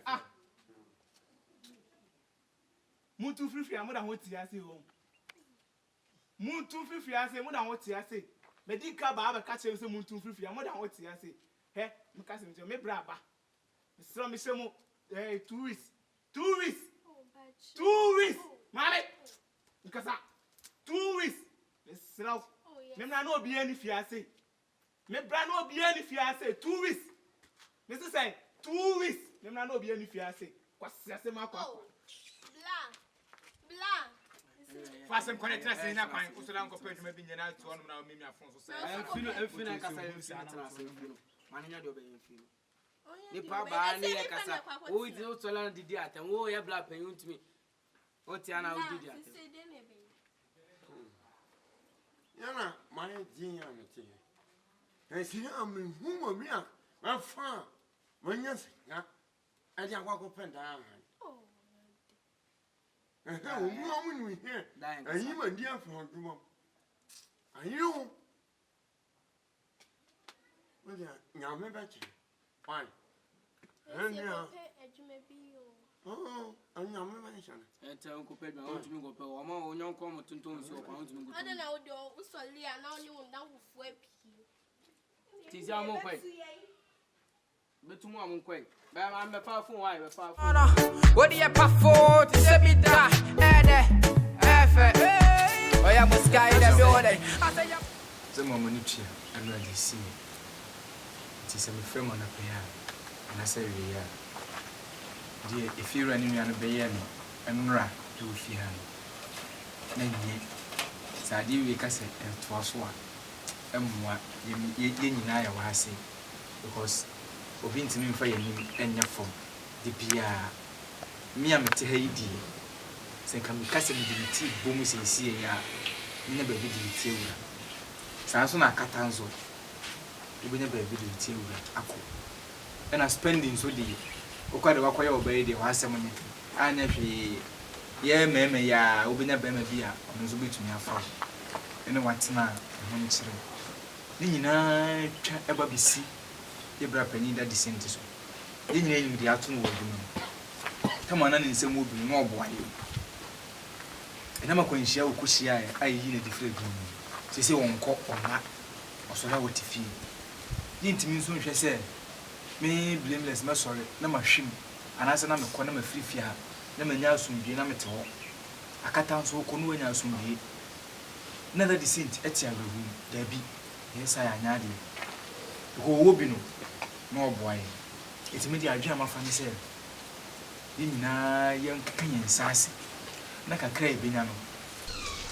Ah. Muntu free amoda ho ti ase o. Muntu free ase mo da ho ti ase. Medical ba ba ka chere se muntu free amoda ho ti ase. He, me ka se me bra ba. Me sro me shemo 2 weeks. 2 weeks. 2 weeks. Mami. Nkasa 2 weeks. Me sro. Me na no bi ani fiase. Me bra no bi ani fiase 2 weeks. Me say 2 weeks. Me na no bi ani fiase. Kwasiase ma kwa. Façam conectar sem na quan, o será um copete me binha na tu na mimi Afonso sai. Eu fino em casa eu fino atrás eu fino. Maninha do bem fino. Ni pa ba ni e casa. O izi o tola di di atem. O ya bla pen untimi. O ti ana o di di atem. Yana, my dinha me ti. E si am hu mi a. Ma fa. Manya se, ha. A dia kwa ko penda. Oh, woman, we hear. And you were dear for you. Are you? Well, now, maybe why? And now, oh, I'm not mentioning. And tell Uncle Pedro, I want to go for one more young come to do so. I don't know, do so Leah now you will now whip you. Tis our more quite. But tomorrow, I'm quite. But I'm a powerful wife. What do you prefer to say me that? Oh, yeah, must guide them building. The moment you I'm ready to see. It is a firm on a pair, and I say, dear, if you're running on a bayan, I'm right to fear. Then, Sadi, we can say, and 'twas one. And what you and I was saying, because obin timi mfa yanim enya fom de bia me amete ha yidi se kan mi kase mi de ti bomu sensie ya me na ba bi de ti ewura san so na akata nzo obi na ba bi de ti ewura akọ and spending so de okwade wakoye obaye de wa asem ne anya hwe ye meme ya obi na ba ma bi a ono so betumi afa ene watena ho nkire ni nyina twa eba bisi Ebra penny that descent so. Then you the afternoon will do. Come on, and some will be more boy. And I'm a coin share Kushia, I hear a different room. She say one cock or not, or so I would feel. Didn't mean soon, she said. Me blameless, my sorry, no machine, and as I'm a corner of free fear, no man else soon be an amateur. I cut down so conway now soon be. Another descent at your room, there be. Yes, I am Nadi. Go Wobino. No boy. It's immediate dream of myself. Dina young Kenyan sassy. Naka cray binano.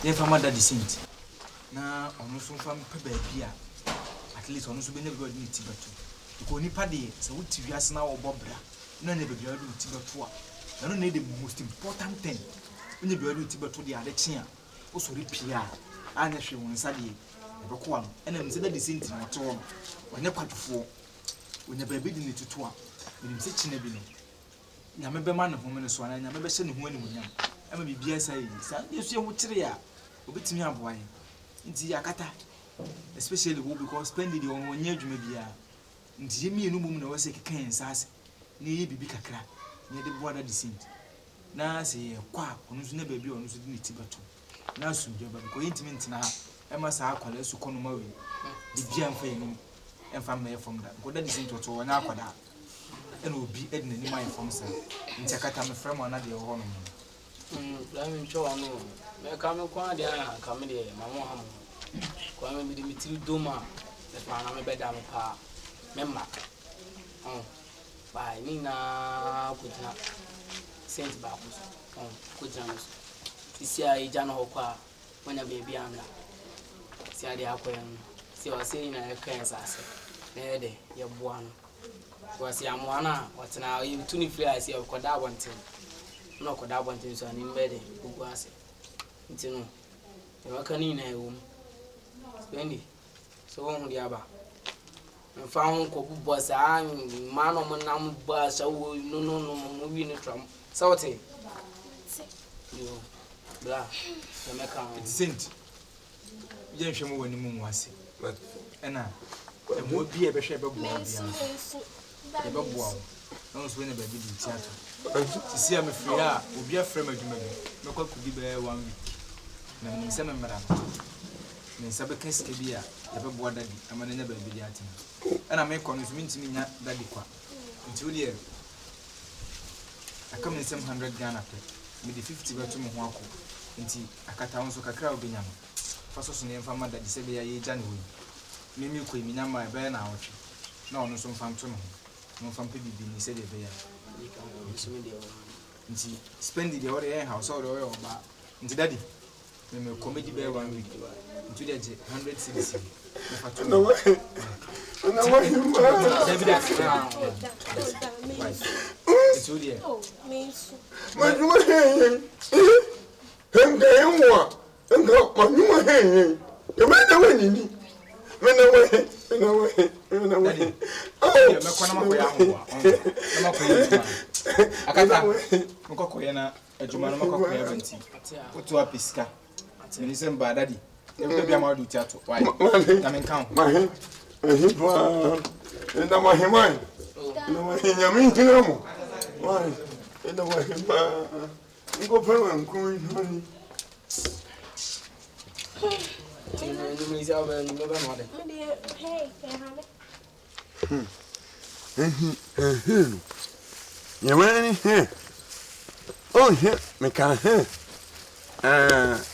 Never mother descent. Now, almost from Pebble Pia. At least almost be never got me Tibetu. The Connie Paddy, so what TV has now or Bobra. None never go to Tibetua. I don't need the most important thing. When you go to Tibetu, the Alexia. Also, Pia. And she won't study. Never and then said the descent in at all. When you're quite full. When the baby didn't to tour, when you sit in a billion. Now, maybe man of woman is one, and I never send him when you I may be BSI, you see what Tria will be to me a boy. It's Yakata, especially because spending the one year you may be a Jimmy and woman was a can sass, near Bibi Cacra, near the border descent. Now, say a quack on whose never be on whose dignity but two. Now, soon, you're going intimate now. I must have called us to Conomovi, the Giam Fame. And family from that. Go that is into to an aquada. And will be Edna in my phone, sir. In Takatama from another home. Let me show on you. May come quite come in, Mamma. Come with the Mitil Duma, the Panama Bedam Pa. Memma. Oh, by Nina Kutna, Saint Babus. Oh, Kutjanus. This year, Jan Hopa, when a baby Anna. See the aquarium. See, I say in a Kansas. There, your one. Was Yamuana, what's now you 23 I see of Koda one thing. No Koda one thing, so I'm in bed. Who was it? It's no. You are canning a room. Spendy. So on the Abba. And found Kobu was a man on my number, so no, movie in the tram. Salty. You, blah, the Mecca. It's Saint. You show me when the moon was. And now, and would be a bishop of one. no so when baby do theater to see am free a obi afra madwuma bi me kwa kudi be 1 week na me nse me mra me nse be kaske bi a ye be bo dadi amana nya baby di atima ana me kono so mintimi nya dadi kwa nti wo de akam nsem 100 Ghana pe me di 50 beto mo ho akọ nti akata won so kakra obenya no faso so ne mfa ma dadi se be ya ye gya ne wo me mi ko mi nya ma be na awotwe na ono so mfa mto no no mfa mpe bibi ni se de be ya nti spend the other house or ba nti dadi me comedy be 1 week nti de 100 cedis me fa to no way it's all here my you hey hey you made the way ni me no way oh me kwana makoya ho na makoya akata mkokoya na adwuma na makoya banti otu apiska ni se mba dadi e bia ma do tiato why na men kan my wa enda ma hemai na ma nyame hina mo why enda ma hema ngo pe wa nku ni Yamani here. Oh, here, me can hear.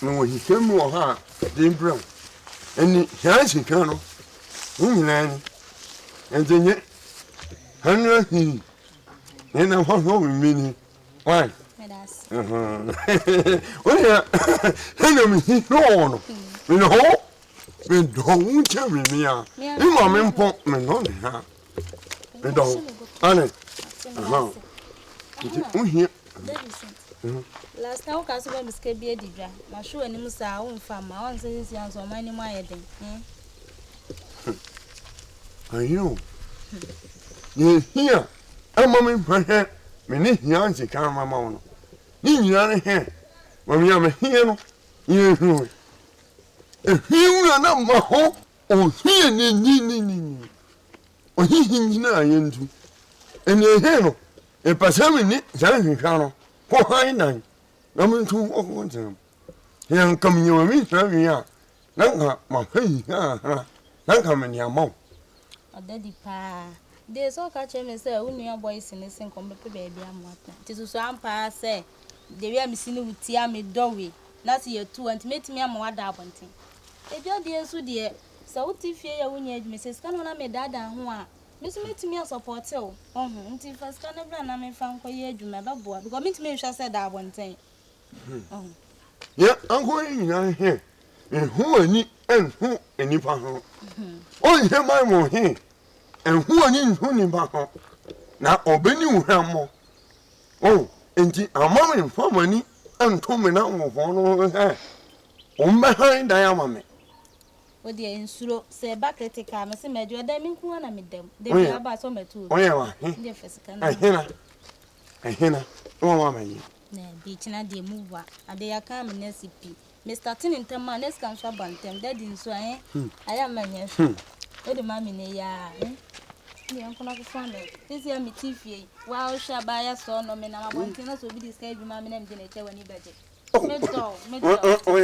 No, he came more hard, Jim Brown. And he Colonel. And then yet, 100 he. And I'm home meaning. Why? Oh, yeah, hello, me, no. You know, we don't tell me, you mamma pump me on her. We don't, Annie. Here. Last time, I saw Miss K. B. Didra. My shoe and him say, I won't find my own sense on my name. I know. You're here. I'm a man for her. Many young she can't my mouth. You are here. When you are here, you know. If you are not my home, or here, ni. Or he na into. And you hear. E pasami ni zangi kano ko haina na mtu ko ntem yan kam nyo mi sabi ya nanga ma hei ha nanga me nya mo odadi pa de so ka che me say unu ya boys ni sin kom pe baby amota tisusu ampa say de wi am sini wuti am dowe na se ye tu anti metimi am wada abonten e bio de ensu de sa wuti fie ya wunya adwuma se ska no na me dada ho a Miss me support you. Until first can never na me fan for ye adwuma ba boa because me timi hwa said that one thing. Yeah, I'm going in here. And who any and who any pa ho. Oh, here my mo here. And who any who ni ba ho. Na obeni wo hwamo. Oh, enti amama inform ani anto me na wo ho no he. O behind diamond. What the insuro say back critical, Miss Major, I mean, who am them? They are about some two. Oh, yeah, the first can I hear. Oh, mamma, beach na de mover, and they are coming SCP. Mr. Tin in 10 minutes can shop on them, that is so I am my yes. What the mammy, ya, the uncle of the family. This year, me TV, while shall buy a son, no man, I want to know so be described mammy and dinner when you budget. Oh,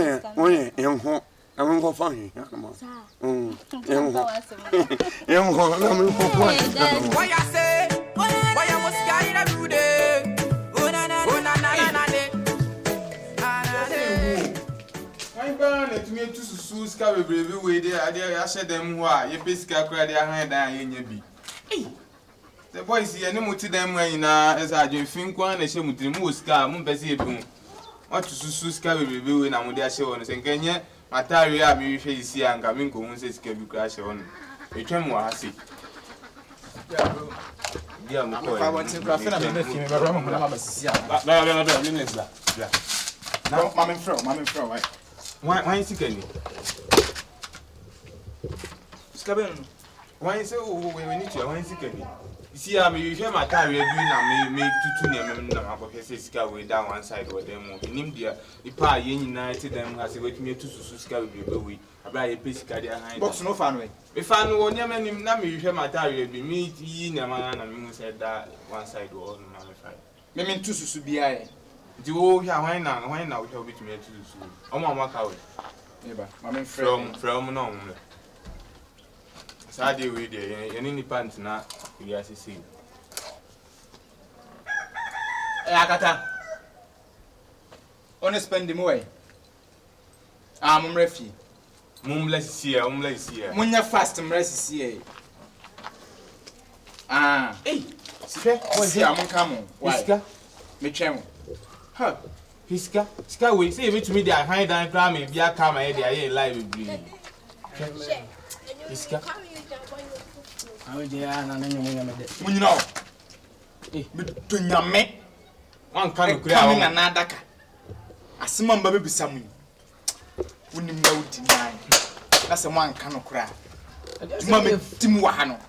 yeah, young home. I won't go find you. Come on. Why I say, why I was carried every day? Oh, na. I'm going to me to Sue's carry baby way there. I said them why you basically cried their hand in your be. The boys here, no more to them when as I do think one, and she would remove scar, Mumpesi. What to Sue's carry baby when I'm with their show and saying, can you? Mataria mi face and coming to Moses can be crash on. A tremor, I see. Yeah, I want to graph and make him a Roman. Now, Mamma Fro, why is he getting? Scaben, why is it? We need you. Why is he getting? See, I mean, you hear my car, we're doing a me to Sika way down one side or them. In India, the pa united them has a way to me to Suska will be away. I buy a piece of box no fun way. If I know one yaman in Nami, you hear my car, you'll be me, Yaman, and you said that one side or another side. Me mean to Susubi. Do you why now we shall be to me to Susu? Oh, my cow. Neighbor, I'm from no. Sadi we there, any pants now, we are seeing. Akata. On spend the way. I'm refi. Mumless here. When you're fast, I'm rest here. Hey, see, I'm coming. Why? Me chemo. Huh? Hiska, Ska, we say it to me, they are high down, cramming, be a camera, they are live with me. Hiska. How did you know? Between your mate, one can't clear another. A small baby, some wouldn't know deny. That's a one cannot cry. Mammy Timuano.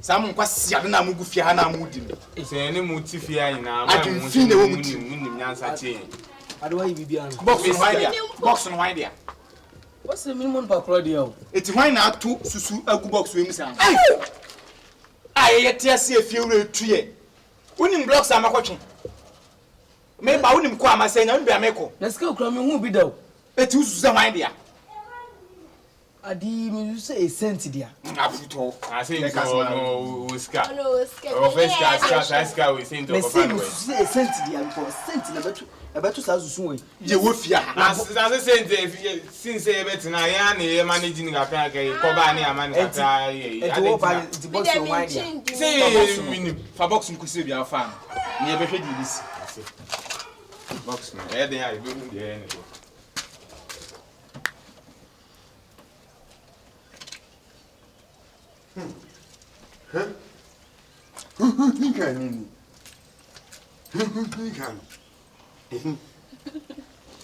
Some was Yana Mugufiana Moody. It's any Mutifia in I can feel the woman in Yansati. How do I be on box on my dear? What's the minimum per Claudio? It's why not to Susu a good box with him. I yet see a few tree. Winning blocks are my watching. Maybe I wouldn't come and say, no, be a meko. Let's go, Crumbing who be though. It was some idea. I did say a cent, dear. I say, no, Scar. No, Scar, we think to a cent, dear, for a cent about 2,000 soon. You would fear. As I said, since a better Nayani managing a pack, Kobani, a man, say, for boxing could see your farm. Never did this. Boxing, they are doing the end. Huh? Who can?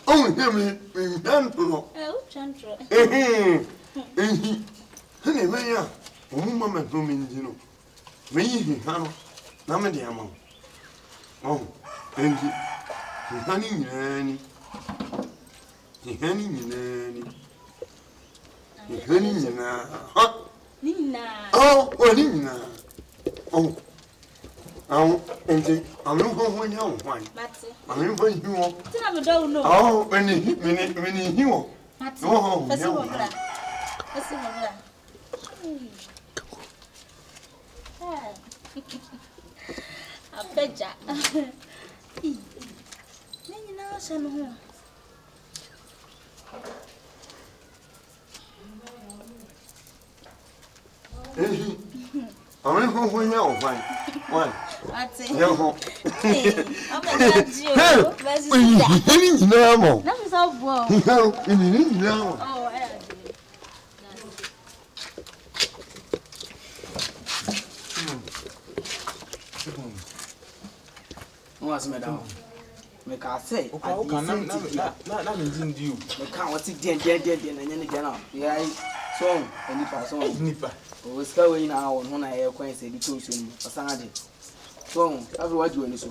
Oh, hear me, Chandra. Oh, Chandra. Honey, Maya, Mamma, Domino. May he have Namadiamo. Oh, and honey, Nanny. Nina. Oh, Nina. Oh, and I'm not going to know why. I'm not going to know. I don't know. Oh, when he won't. Oh, let's see. I bet ya. Nina, son. I'm going to know why. That's it. No, I'm going to you. no, That was all well. no. Oh, I What's my down? Make I say, not in you. I can't what's it, and then again. Yeah, so, any person. Nipper. We scour in our own when I acquaint the tuition, a Sunday. So, everyone you so.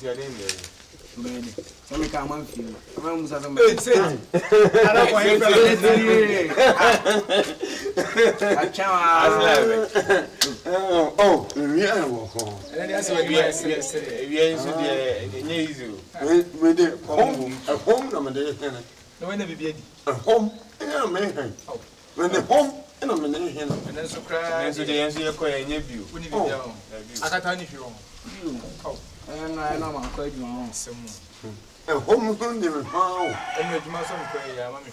Your name, Ready. Let me come on you. I'm going I know I'm quite wrong. And home never found. And you must have quite a mammy.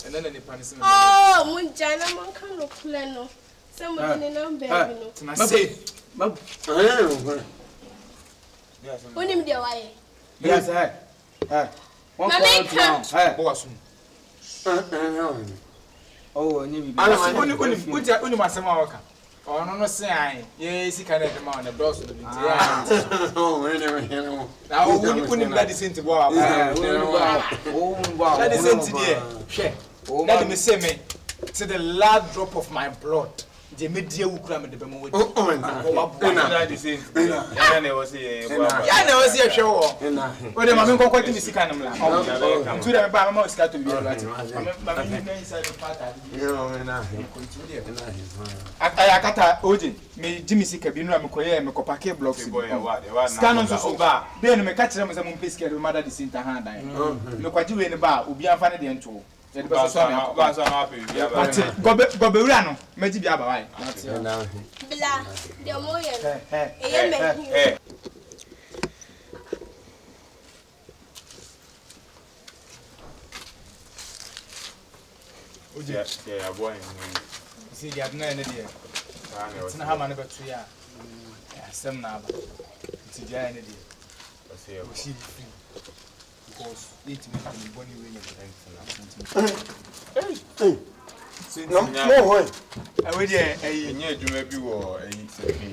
And then any punishment. Oh, Munjana, one kind of plan. Somebody in a bed. I say, When him the way. Yes, I. One boss. Oh, I only must have. Oh no say yes he can the man the doors to be Oh we never hear no. Now we put him that is into wow. Oh wow. That is into there. Share. That me say me to the last drop of my blood. The media will cram the bemo. Oh that is it. Yeah never say show. What the man go quite me sika na mla. To the ba ma sika to be right. Ma inside the part. Akata oje me Jimmy sika bi no am koye me kopake blocks boy scan on so ba be no me ka kire me say mo pesika do mother the center hand dan me kwaji we ne ba obi anfa ne de nto ye de ba so na pe bia ba gobe wura no maji bia ba wai Bla, de moye. E me. Oje yeah boy see the adna ne de it's na ha ma ne betu ya sem na ba it's the ne de say we see because it me be boni we Hey. No way. I we dey enye adwuma bi wo eyi sefi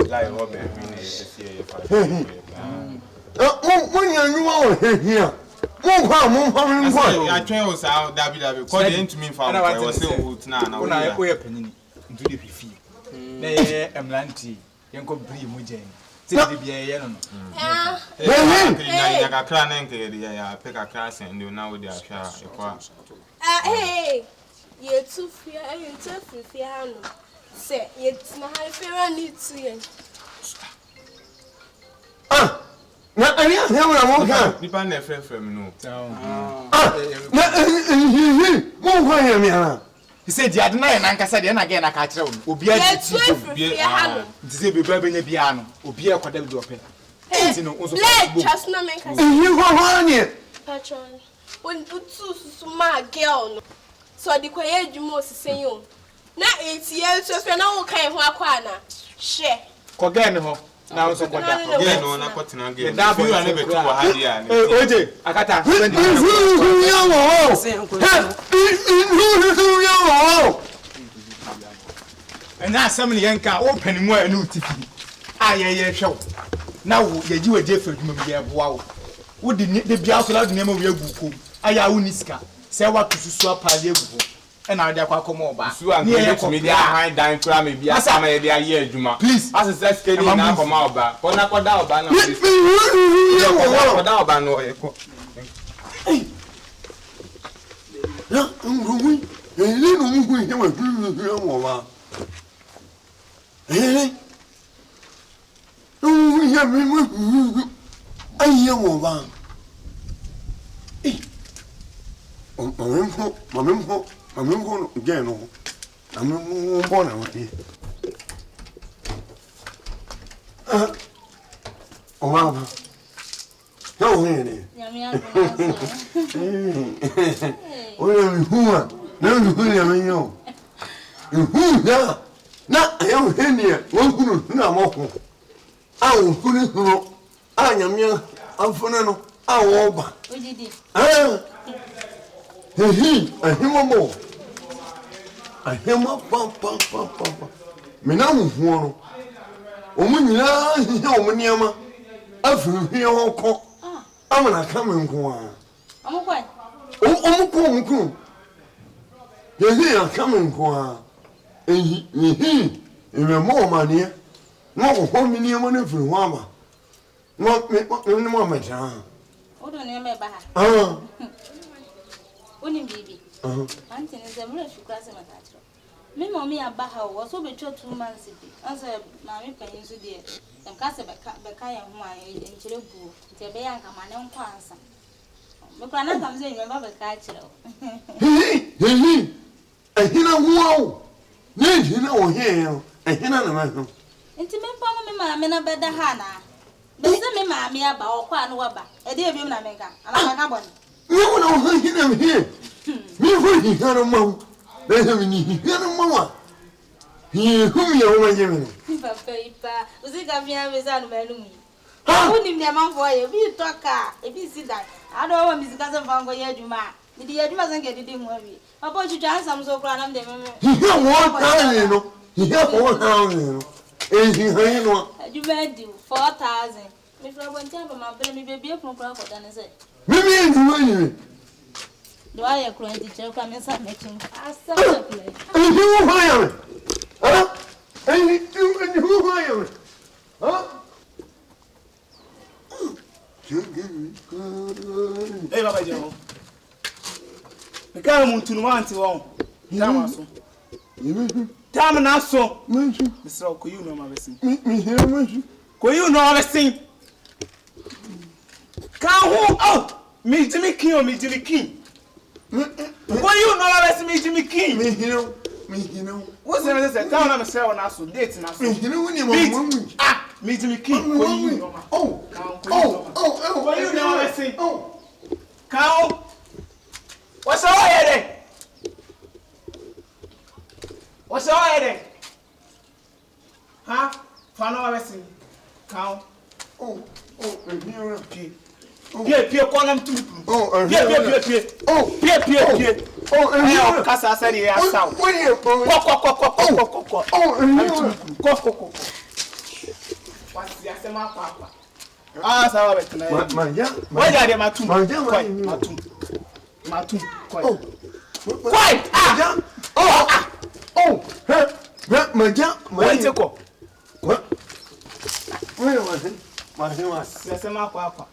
lai ho be bi na yesi e fa. Mo nyanwa o here. Mo kwa. Ya twen o sa dabi ko de ntumi fa ko we se o tna na o na ko ye panini ndu de fifi na ye emlanti yenko bri mu jen se de bia ye no ya kakra na nke ya pe kakra sen ndi na wo de ahwa ekwa Hey, you too fear, you too fear. Say, it's not high fear need to you. Na ani ahia mo ka. Nipa na frefrem no. Mo kwa ya mi ara. He said the adna ye nankasa de na ge na ka kire wo. Obi a ti ti say beba benya bia no. Obi a kwada bi ope. Ti no unso. Let just no make us. You go on here. Patron. When you too my girl no. So the kwaye dwumo sisen yo. Na etie so na wo kan ho akwa na. She. Ko ge ne ho. Na unso kwada. Ge no na kwatena ge. Da bi wa ne betu wa ha dia ne. Oje akata. And now some yanka open more new tipi. Aye show. Now ye ji we je for dwuma bi e boa wo. Wo di de bia so la de nemo we aguko. Aya wo niska. Se wa tususu apale aguko. E na de akwa komo ba. Su an me me dia han dan kura me bia sama ye dia ye adwuma. Please. As say skedi na koma oba. Ko na koda oba na. Koda oba no e ko. Ya, ngui. Ele no ngui ya wa ba. Eh. Ya me ai ya mo ba. Mamemho no again no. Mamemho mbona wati. O mama. Yo ngene. Nyamia Oya huwa. Na huwa menyo. Huwa. Na yo henia, wonu na moko. Awu kunu no. Anyamia amfona no. Awo ba. Ojidi. Ahimomo. Ahima pam. Mena muhuo no. Omu nyina hia omu niama. Afuru hia hoko. Amana kama nko a. Omukwan. Omukwan. Yehi akama nko a. Ehi. Eme mo mania. Mo ko mi niama na furu ho ama. Mo meja. Odo ne me ba ha. Oni bibi. Anti ne zemre shukra se matachro. Me mommy abaha wo so betwa 2 months bi. Ansa ma me panyin so de. Em ka se beka ya ho a enchire buo. Nti be ya nka ma ne nkwa ansa. Me kwa na kam se nyamba beka kire wo. Hehi. Ehina huo. Ne hina o he. Ehina na ma ho. Nti me mpa me ma me na beda ha na. Be se me ma me aba okwa no waba. E de ebiom na me nka. Ala ka boni. You know how he am here. Me for he had a mouth. They have any here a mama. He whom you are giving. Papa, was it Gavia with Anumelu? I wouldn't be a man for you. Be talker. If you see that, I don't want Miss Cousin Vango Yaduma. The Yadu doesn't get it in worry. About you, John, some so grand. He had one time, you know. Here 4,000. And you know. You made you 4,000. If I went to my baby, a from Crawford, and I said, Maybe you do I a crying teacher come and start making a play? and you hire me. Huh? And you hire me. Huh? Hey, Baba Joe. The guy wants to know what you want. Damaso. Damaso. Mr. Could you know my blessing? Could you know my blessing? Come out. Me Jimmy King or me Jimmy King. Could you know my blessing? Me Jimmy King. Me, you know. What's the name? Down on the cell and also date and also. You know when you want. Ah, me Jimmy King. Oh. Could you know my blessing? Oh. Cow. What's all here? What's all here? Huh? Fano blessing. Cow. Oh, and here. Pie, call them two. Oh, Pie. Oh, Pie. Oh, and Hey, Casa said he has sound. What are you? Oh, and you. What's the Asema Papa? Ah, so it's tonight. Why are they Matum? Matum. Quiet. My dear. What? Where was it? My dear was. Asema Papa.